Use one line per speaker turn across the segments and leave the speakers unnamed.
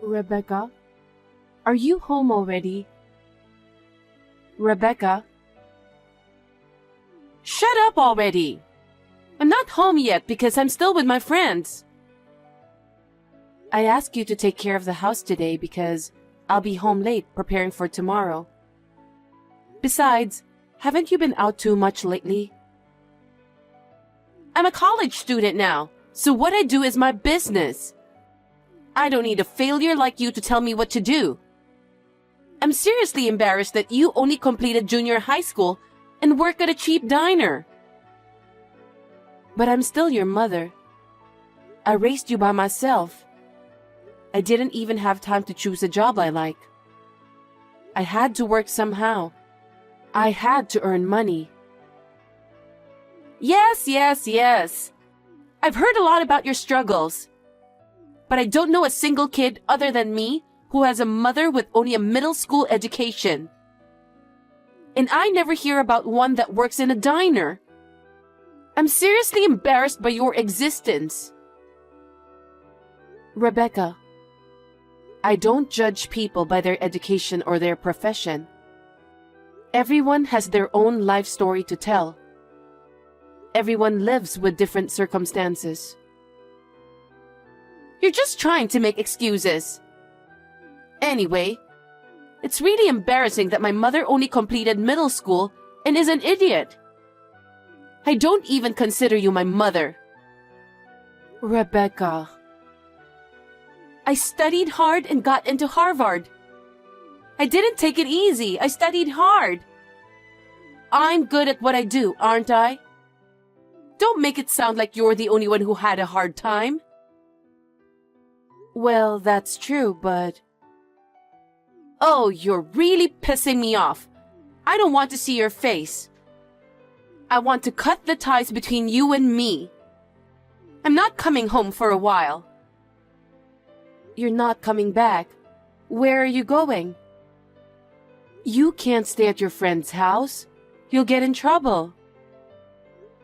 Rebecca, are you home already? Rebecca?
Shut up already! I'm not home yet because I'm still with my friends.
I asked you to take care of the house today because I'll be home late preparing for tomorrow. Besides, haven't you been out too much lately?
I'm a college student now, so what I do is my business. I don't need a failure like you to tell me what to do. I'm seriously embarrassed that you only completed junior high school and work at a cheap diner.
But I'm still your mother. I raised you by myself. I didn't even have time to choose a job I like. I had to work somehow. I had to earn money.
Yes. I've heard a lot about your struggles. But I don't know a single kid other than me who has a mother with only a middle school education. And I never hear about one that works in a diner. I'm seriously embarrassed by your existence.
Rebecca, I don't judge people by their education or their profession. Everyone has their own life story to tell. Everyone lives with different circumstances.
You're just trying to make excuses. Anyway, it's really embarrassing that my mother only completed middle school and is an idiot. I don't even consider you my mother.
Rebecca.
I studied hard and got into Harvard. I didn't take it easy. I studied hard. I'm good at what I do, aren't I? Don't make it sound like you're the only one who had a hard time.
Well, that's true, but...
Oh, you're really pissing me off. I don't want to see your face. I want to cut the ties between you and me. I'm not coming home for a while.
You're not coming back. Where are you going? You can't stay at your friend's house. You'll get in trouble.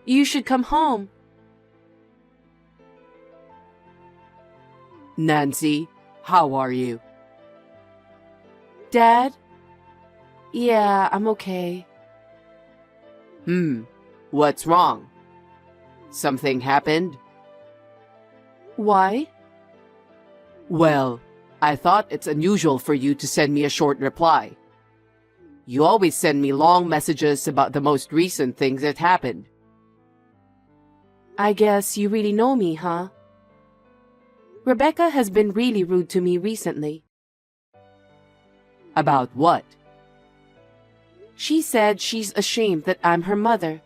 You should come home.
Nancy, how are you?
Dad? Yeah, I'm okay.
What's wrong? Something happened?
Why?
Well, I thought it's unusual for you to send me a short reply. You always send me long messages about the most recent things that happened.
I guess you really know me, huh? Rebecca has been really rude to me recently.
About what?
She said she's ashamed that I'm her mother.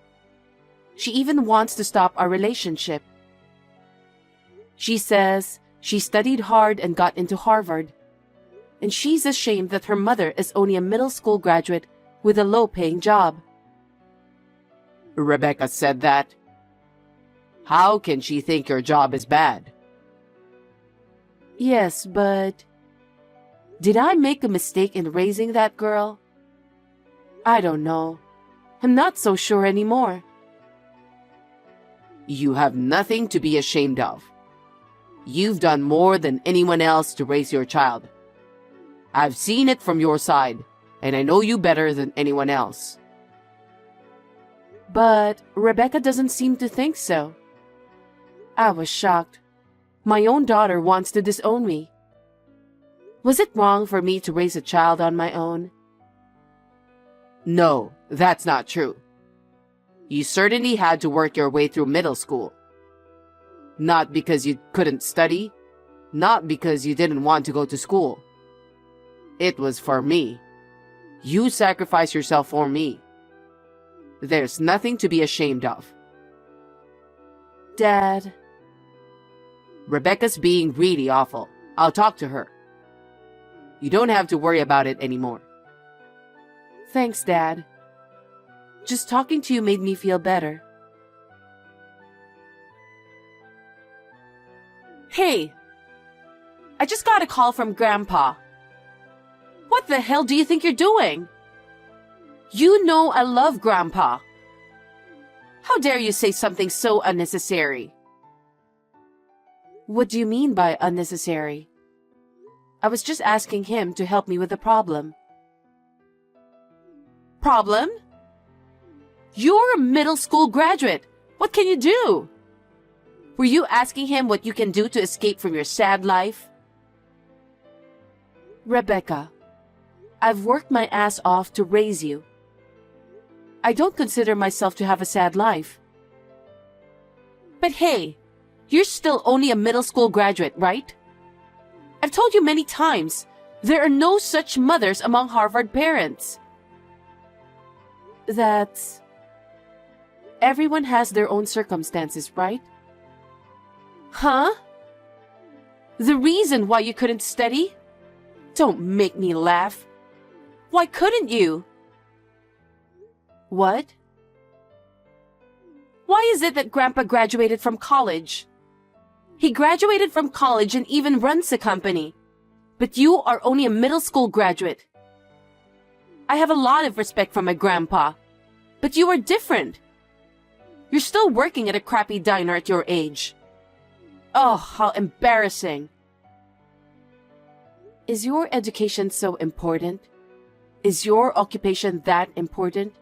She even wants to stop our relationship. She says she studied hard and got into Harvard, and she's ashamed that her mother is only a middle school graduate with a low-paying job.
Rebecca said that? How can she think your job is bad?
Yes, but... Did I make a mistake in raising that girl? I don't know. I'm not so sure anymore.
You have nothing to be ashamed of. You've done more than anyone else to raise your child. I've seen it from your side, and I know you better than anyone else.
But Rebecca doesn't seem to think so. I was shocked. My own daughter wants to disown me. Was it wrong for me to raise a child on my own?
No, that's not true. You certainly had to work your way through middle school. Not because you couldn't study, not because you didn't want to go to school. It was for me. You sacrificed yourself for me. There's nothing to be ashamed of.
Dad.
Rebecca's being really awful. I'll talk to her. You don't have to worry about it anymore.
Thanks, Dad. Just talking to you made me feel better.
Hey, I just got a call from Grandpa. What the hell do you think you're doing? You know I love Grandpa. How dare you say something so unnecessary?
What do you mean by unnecessary? I was just asking him to help me with the problem.
Problem? You're a middle school graduate. What can you do? Were you asking him what you can do to escape from your sad life?
Rebecca, I've worked my ass off to raise you. I don't consider myself to have a sad life.
But hey, you're still only a middle school graduate, right? I've told you many times, there are no such mothers among Harvard parents.
That's... Everyone has their own circumstances, right?
Huh? The reason why you couldn't study? Don't make me laugh. Why couldn't you?
What?
Why is it that Grandpa graduated from college? He graduated from college and even runs a company. But you are only a middle school graduate. I have a lot of respect for my grandpa. But you are different. You're still working at a crappy diner at your age. Oh, how embarrassing.
Is your education so important? Is your occupation that important?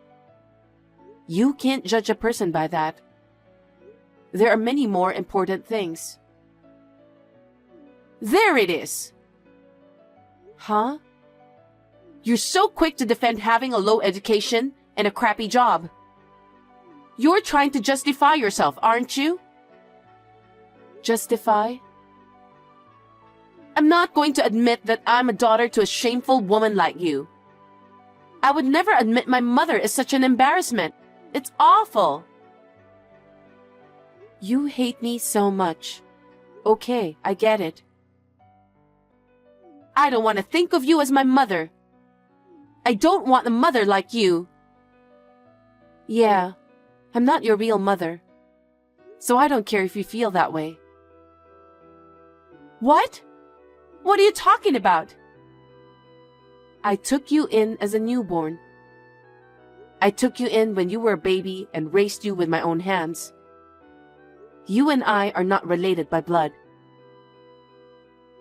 You can't judge a person by that. There are many more important things.
There it is.
Huh?
You're so quick to defend having a low education and a crappy job. You're trying to justify yourself, aren't you?
Justify?
I'm not going to admit that I'm a daughter to a shameful woman like you. I would never admit my mother is such an embarrassment. It's awful.
You hate me so much. Okay, I get it.
I don't want to think of you as my mother. I don't want a mother like you.
Yeah, I'm not your real mother. So I don't care if you feel that way.
What? What are you talking about?
I took you in as a newborn. I took you in when you were a baby and raised you with my own hands. You and I are not related by blood.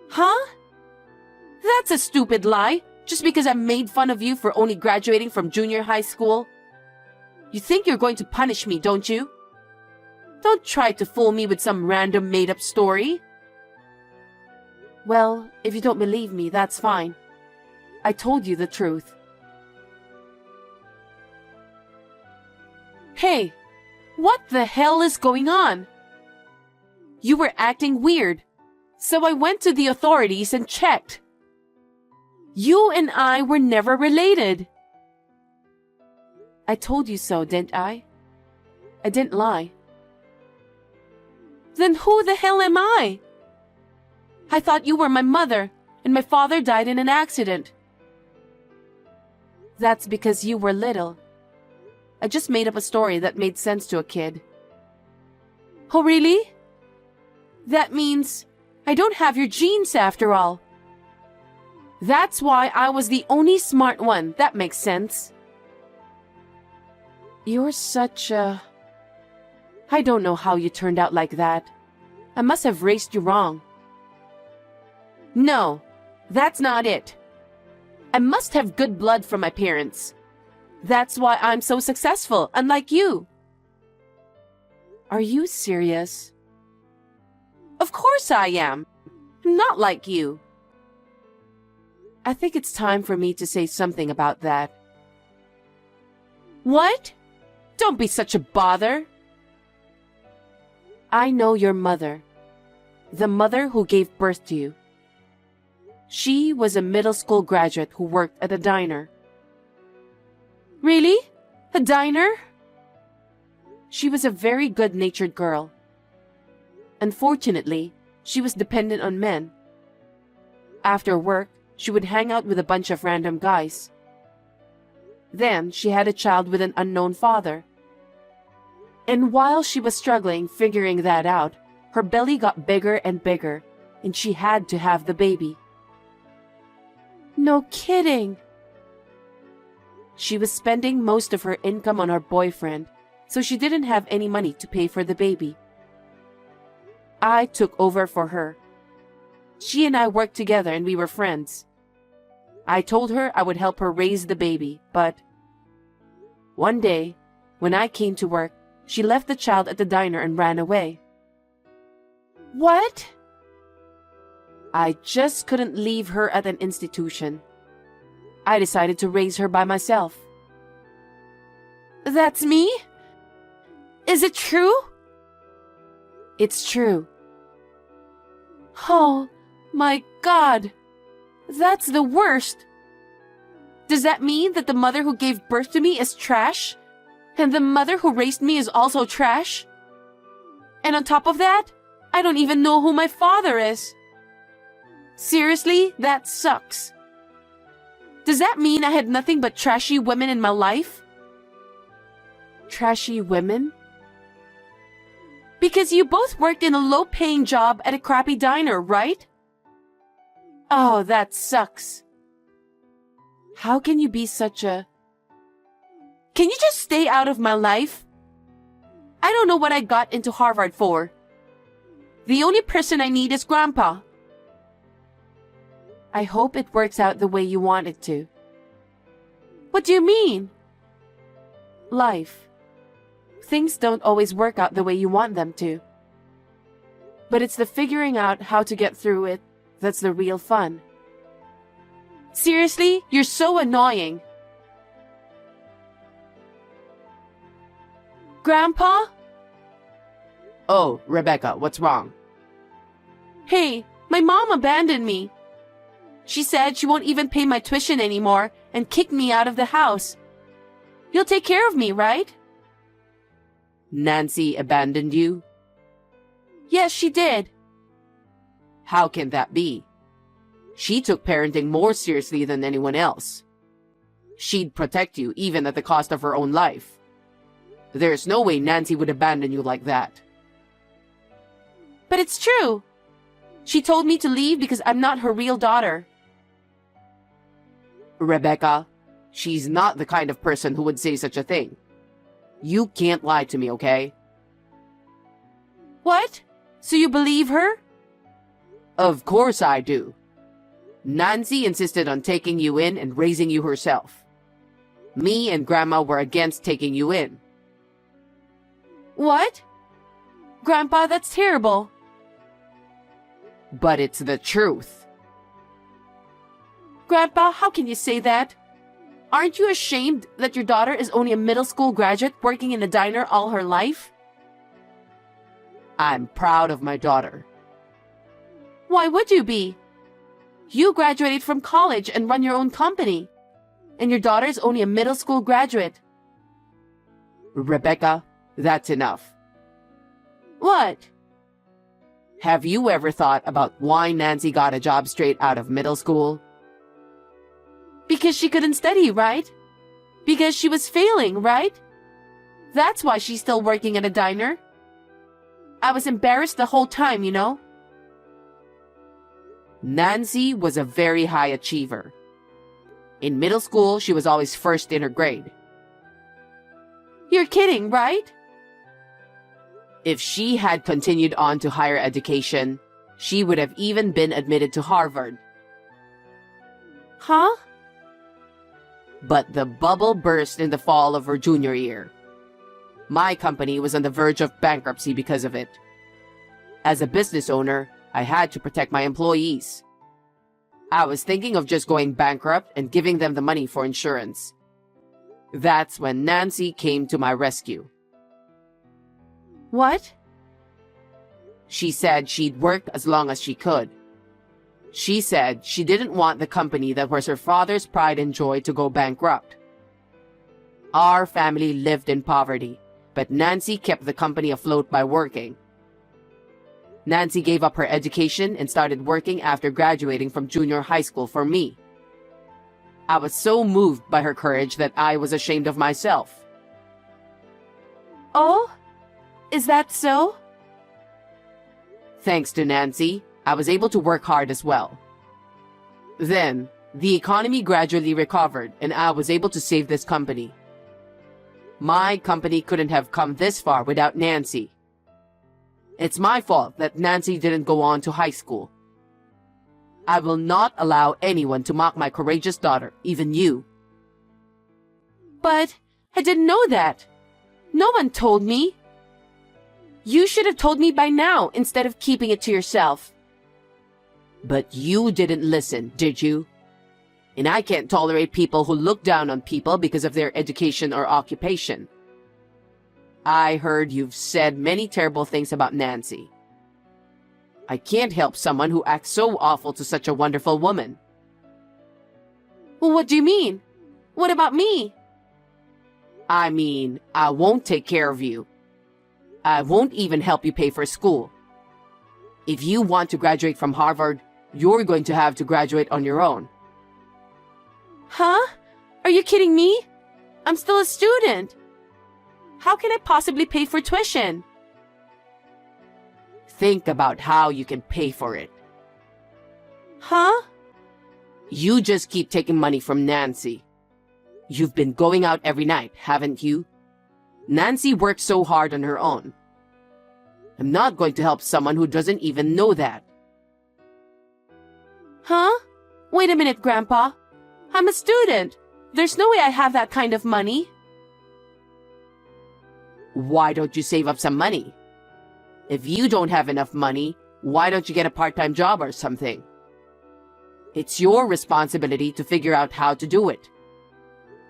Huh? That's a stupid lie, just because I made fun of you for only graduating from junior high school. You think you're going to punish me, don't you? Don't try to fool me with some random made-up story.
Well, if you don't believe me, that's fine. I told you the truth.
Hey, what the hell is going on? You were acting weird, so I went to the authorities and checked. You and I were never related.
I told you so, didn't I? I didn't lie.
Then who the hell am I? I thought you were my mother, and my father died in an accident.
That's because you were little. I just made up a story that made sense to a kid.
Oh, really? That means I don't have your genes after all. That's why I was the only smart one. That makes sense.
You're such a... I don't know how you turned out like that. I must have raised you wrong.
No, that's not it. I must have good blood from my parents. That's why I'm so successful, unlike you.
Are you serious?
Of course I am. I'm not like you.
I think it's time for me to say something about that.
What? Don't be such a bother.
I know your mother. The mother who gave birth to you. She was a middle school graduate who worked at a diner.
Really? A diner?
She was a very good-natured girl. Unfortunately, she was dependent on men. After work, she would hang out with a bunch of random guys. Then she had a child with an unknown father. And while she was struggling figuring that out, her belly got bigger and bigger, and she had to have the baby.
No kidding.
She was spending most of her income on her boyfriend, so she didn't have any money to pay for the baby. I took over for her. She and I worked together and we were friends. I told her I would help her raise the baby, but one day, when I came to work, she left the child at the diner and ran away.
What?
I just couldn't leave her at an institution. I decided to raise her by myself.
That's me? Is it true?
It's true.
Oh, my God. That's the worst. Does that mean that the mother who gave birth to me is trash? And the mother who raised me is also trash? And on top of that, I don't even know who my father is. Seriously, that sucks. Does that mean I had nothing but trashy women in my life?
Trashy women?
Because you both worked in a low-paying job at a crappy diner, right?
Oh, that sucks. How can you be such a...
Can you just stay out of my life? I don't know what I got into Harvard for. The only person I need is Grandpa.
I hope it works out the way you want it to.
What do you mean?
Life. Things don't always work out the way you want them to. But it's the figuring out how to get through it that's the real fun.
Seriously, you're so annoying. Grandpa?
Oh, Rebecca, what's wrong?
Hey, my mom abandoned me. She said she won't even pay my tuition anymore and kicked me out of the house. You'll take care of me, right?
Nancy abandoned you?
Yes, she did.
How can that be? She took parenting more seriously than anyone else. She'd protect you even at the cost of her own life. There's no way Nancy would abandon you like that.
But it's true. She told me to leave because I'm not her real daughter.
Rebecca, she's not the kind of person who would say such a thing. You can't lie to me, okay?
What? So you believe her?
Of course I do. Nancy insisted on taking you in and raising you herself. Me and Grandma were against taking you in.
What? Grandpa, that's terrible.
But it's the truth.
Grandpa, how can you say that? Aren't you ashamed that your daughter is only a middle school graduate working in a diner all her life?
I'm proud of my daughter.
Why would you be? You graduated from college and run your own company. And your daughter is only a middle school graduate.
Rebecca, that's enough.
What?
Have you ever thought about why Nancy got a job straight out of middle school?
Because she couldn't study, right? Because she was failing, right? That's why she's still working at a diner. I was embarrassed the whole time, you know?
Nancy was a very high achiever. In middle school, she was always first in her grade.
You're kidding, right?
If she had continued on to higher education, she would have even been admitted to Harvard.
Huh?
But the bubble burst in the fall of her junior year. My company was on the verge of bankruptcy because of it. As a business owner, I had to protect my employees. I was thinking of just going bankrupt and giving them the money for insurance. That's when Nancy came to my rescue.
What?
She said she'd work as long as she could. She said she didn't want the company that was her father's pride and joy to go bankrupt. Our family lived in poverty, but Nancy kept the company afloat by working. Nancy gave up her education and started working after graduating from junior high school for me. I was so moved by her courage that I was ashamed of myself.
Oh? Is that so?
Thanks to Nancy, I was able to work hard as well. Then, the economy gradually recovered and I was able to save this company. My company couldn't have come this far without Nancy. It's my fault that Nancy didn't go on to high school. I will not allow anyone to mock my courageous daughter, even you.
But I didn't know that. No one told me. You should have told me by now instead of keeping it to yourself.
But you didn't listen, did you? And I can't tolerate people who look down on people because of their education or occupation. I heard you've said many terrible things about Nancy. I can't help someone who acts so awful to such a wonderful woman.
Well, what do you mean? What about me?
I mean, I won't take care of you. I won't even help you pay for school. If you want to graduate from Harvard, you're going to have to graduate on your own.
Huh? Are you kidding me? I'm still a student. How can I possibly pay for tuition?
Think about how you can pay for it.
Huh?
You just keep taking money from Nancy. You've been going out every night, haven't you? Nancy works so hard on her own. I'm not going to help someone who doesn't even know that.
Huh? Wait a minute, Grandpa. I'm a student. There's no way I have that kind of money.
Why don't you save up some money? If you don't have enough money, why don't you get a part-time job or something? It's your responsibility to figure out how to do it.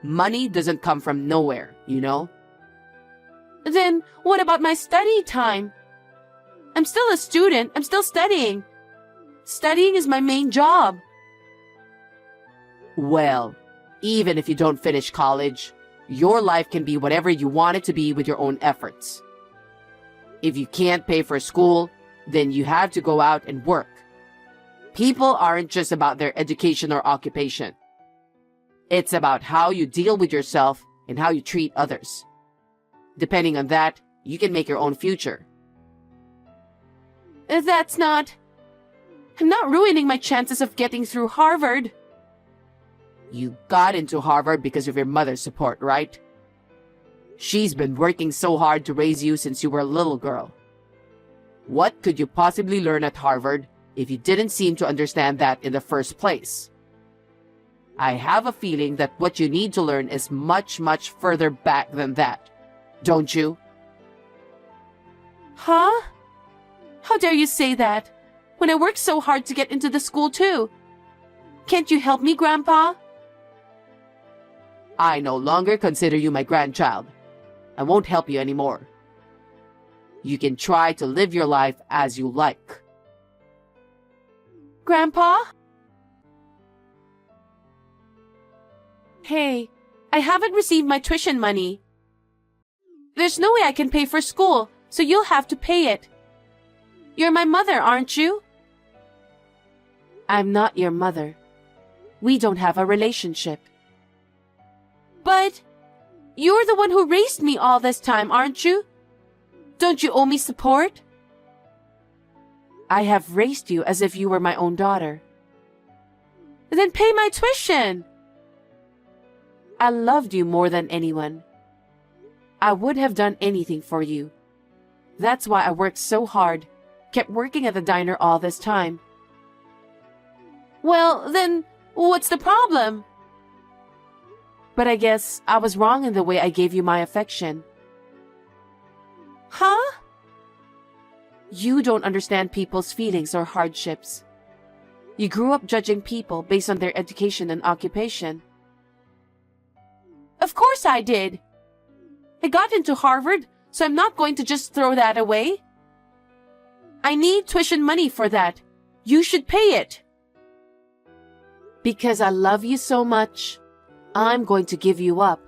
Money doesn't come from nowhere, you know?
Then what about my study time? I'm still a student. I'm still studying. Studying is my main job.
Well, even if you don't finish college, your life can be whatever you want it to be with your own efforts. If you can't pay for school, then you have to go out and work. People aren't just about their education or occupation. It's about how you deal with yourself and how you treat others. Depending on that, you can make your own future.
That's not... I'm not ruining my chances of getting through Harvard.
You got into Harvard because of your mother's support, right? She's been working so hard to raise you since you were a little girl. What could you possibly learn at Harvard if you didn't seem to understand that in the first place? I have a feeling that what you need to learn is much, much further back than that. Don't you?
Huh? How dare you say that, when I worked so hard to get into the school too? Can't you help me, Grandpa?
I no longer consider you my grandchild. I won't help you anymore. You can try to live your life as you like.
Grandpa? Hey, I haven't received my tuition money. There's no way I can pay for school, so you'll have to pay it. You're my mother, aren't you?
I'm not your mother. We don't have a relationship.
But you're the one who raised me all this time, aren't you? Don't you owe me support?
I have raised you as if you were my own daughter.
Then pay my tuition.
I loved you more than anyone. I would have done anything for you. That's why I worked so hard, kept working at the diner all this time.
Well, then, what's the problem?
But I guess I was wrong in the way I gave you my affection.
Huh?
You don't understand people's feelings or hardships. You grew up judging people based on their education and occupation.
Of course I did. I got into Harvard, so I'm not going to just throw that away. I need tuition money for that. You should pay it.
Because I love you so much, I'm going to give you up.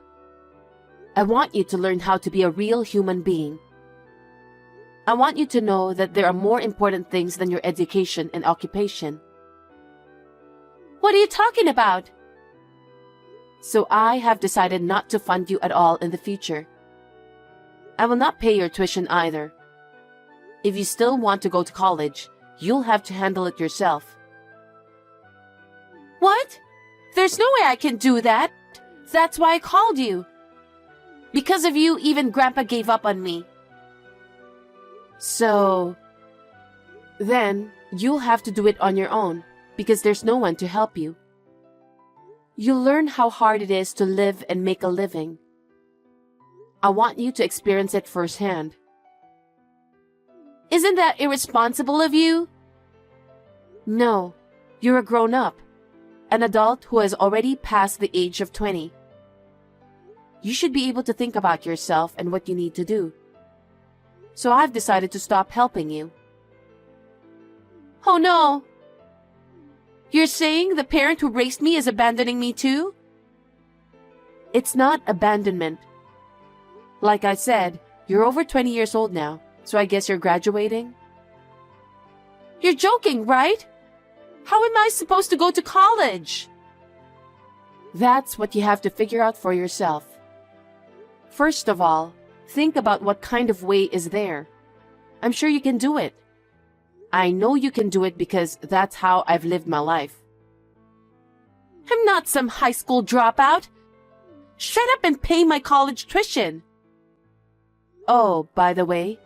I want you to learn how to be a real human being. I want you to know that there are more important things than your education and occupation.
What are you talking about?
So I have decided not to fund you at all in the future. I will not pay your tuition either. If you still want to go to college, you'll have to handle it yourself.
What? There's no way I can do that. That's why I called you. Because of you, even Grandpa gave up on me.
So, then you'll have to do it on your own. because there's no one to help you. You'll learn how hard it is to live and make a living. I want you to experience it firsthand.
Isn't that irresponsible of you?
No, you're a grown-up, an adult who has already passed the age of 20. You should be able to think about yourself and what you need to do. So I've decided to stop helping you.
Oh no! You're saying the parent who raised me is abandoning me too?
It's not abandonment. Like I said, you're over 20 years old now, so I guess you're graduating?
You're joking, right? How am I supposed to go to college?
That's what you have to figure out for yourself. First of all, think about what kind of way is there. I'm sure you can do it. I know you can do it because that's how I've lived my life.
I'm not some high school dropout. Shut up and pay my college tuition.
Oh, by the way,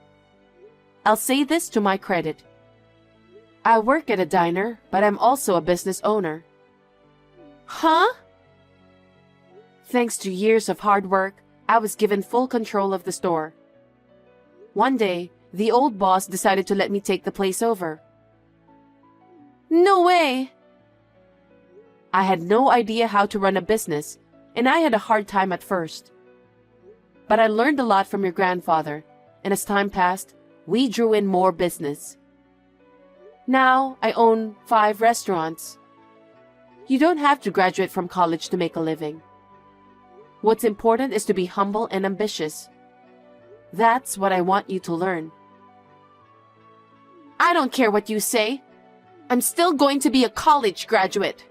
I'll say this to my credit. I work at a diner, but I'm also a business owner.
Huh?
Thanks to years of hard work, I was given full control of the store. One day, the old boss decided to let me take the place over.
No way!
I had no idea how to run a business, and I had a hard time at first. But I learned a lot from your grandfather, and as time passed, we drew in more business. Now, I own 5 restaurants. You don't have to graduate from college to make a living. What's important is to be humble and ambitious. That's what I want you to learn.
I don't care what you say. I'm still going to be a college graduate.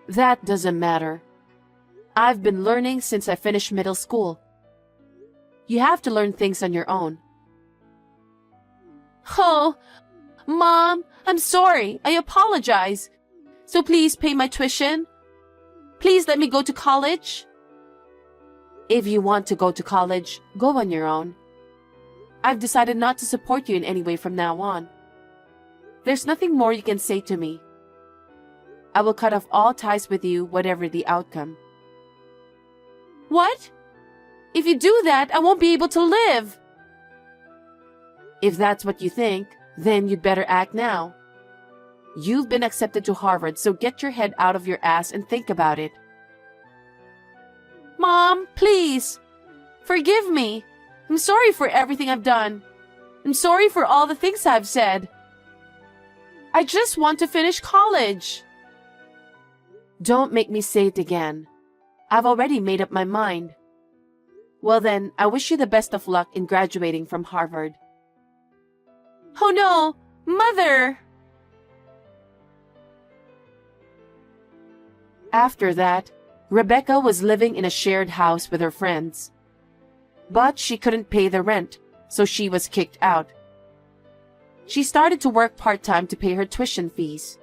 That doesn't matter. I've been learning since I finished middle school. You have to learn things on your own.
Oh, Mom, I'm sorry. I apologize. So please pay my tuition. Please let me go to college.
If you want to go to college, go on your own. I've decided not to support you in any way from now on. There's nothing more you can say to me. I will cut off all ties with you, whatever the outcome.
What? If you do that, I won't be able to live.
If that's what you think, then you'd better act now. You've been accepted to Harvard, so get your head out of your ass and think about it.
Mom, please. Forgive me. I'm sorry for everything I've done. I'm sorry for all the things I've said. I just want to finish college.
Don't make me say it again. I've already made up my mind. Well then, I wish you the best of luck in graduating from Harvard.
Oh no, Mother!
After that, Rebecca was living in a shared house with her friends. But she couldn't pay the rent, so she was kicked out. She started to work part-time to pay her tuition fees.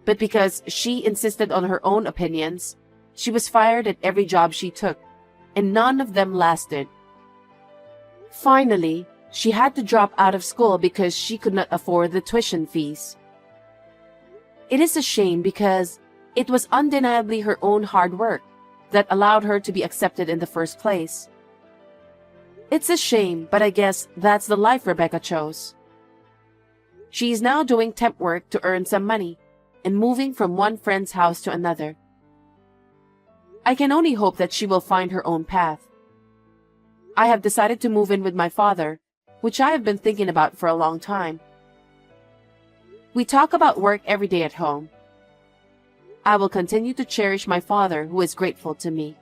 But because she insisted on her own opinions, she was fired at every job she took, and none of them lasted. Finally, she had to drop out of school because she could not afford the tuition fees. It is a shame because it was undeniably her own hard work that allowed her to be accepted in the first place. It's a shame, but I guess that's the life Rebecca chose. She is now doing temp work to earn some money and moving from one friend's house to another. I can only hope that she will find her own path. I have decided to move in with my father, which I have been thinking about for a long time. We talk about work every day at home. I will continue to cherish my father, who is grateful to me.